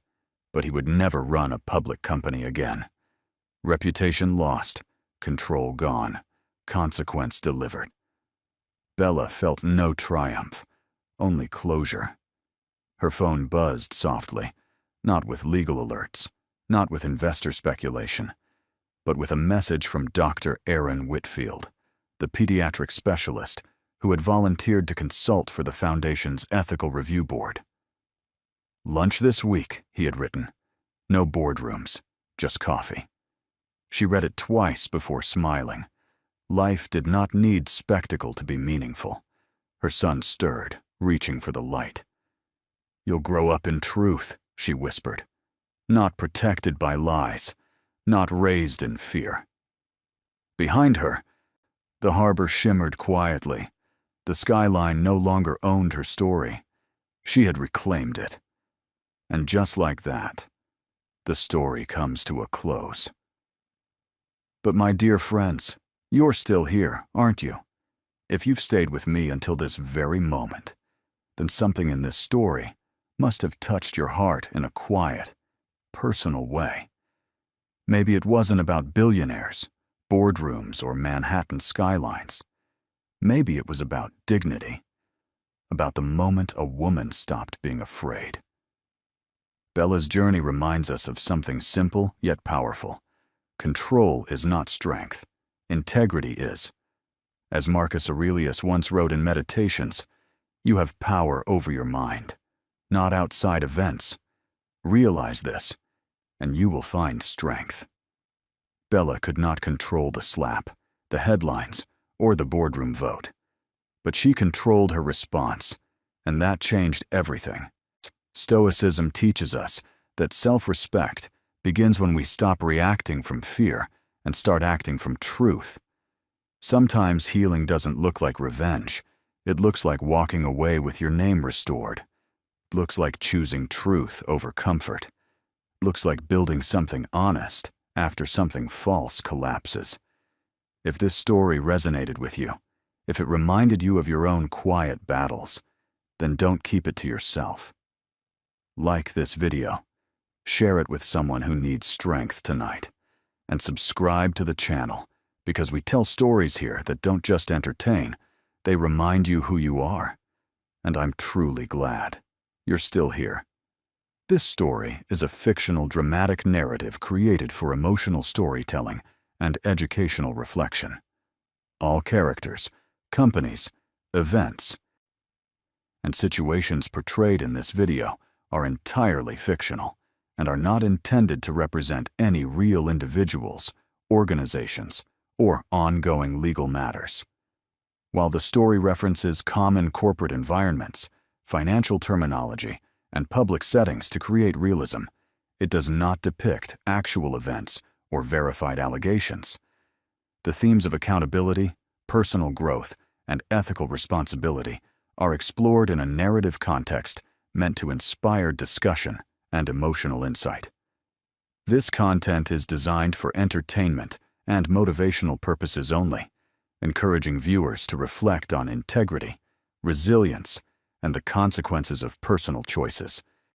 Speaker 1: but he would never run a public company again. Reputation lost, control gone, consequence delivered. Bella felt no triumph, only closure. Her phone buzzed softly, not with legal alerts, not with investor speculation, but with a message from Dr. Aaron Whitfield, the pediatric specialist who had volunteered to consult for the Foundation's Ethical Review Board. "Lunch this week," he had written. No boardrooms, just coffee. She read it twice before smiling. Life did not need spectacle to be meaningful. Her son stirred, reaching for the light. "You'll grow up in truth," she whispered. "Not protected by lies, not raised in fear." Behind her, the harbor shimmered quietly. The skyline no longer owned her story. She had reclaimed it. And just like that, the story comes to a close. But my dear friends, you're still here, aren't you? If you've stayed with me until this very moment, then something in this story must have touched your heart in a quiet, personal way. Maybe it wasn't about billionaires, boardrooms, or Manhattan skylines. Maybe it was about dignity, about the moment a woman stopped being afraid. Bella's journey reminds us of something simple yet powerful. Control is not strength. Integrity is. As Marcus Aurelius once wrote in Meditations, you have power over your mind, not outside events. Realize this, and you will find strength. Bella could not control the slap, the headlines, or the boardroom vote. But she controlled her response, and that changed everything. Stoicism teaches us that self-respect begins when we stop reacting from fear and start acting from truth. Sometimes healing doesn't look like revenge. It looks like walking away with your name restored. It looks like choosing truth over comfort. It looks like building something honest after something false collapses. If this story resonated with you, if it reminded you of your own quiet battles, then don't keep it to yourself. Like this video, share it with someone who needs strength tonight, and subscribe to the channel because we tell stories here that don't just entertain, they remind you who you are. And I'm truly glad you're still here. This story is a fictional dramatic narrative created for emotional storytelling and educational reflection. All characters, companies, events, and situations portrayed in this video are entirely fictional and are not intended to represent any real individuals, organizations, or ongoing legal matters. While the story references common corporate environments, financial terminology, and public settings to create realism, it does not depict actual events or verified allegations. The themes of accountability, personal growth, and ethical responsibility are explored in a narrative context meant to inspire discussion and emotional insight. This content is designed for entertainment and motivational purposes only, encouraging viewers to reflect on integrity, resilience, and the consequences of personal choices.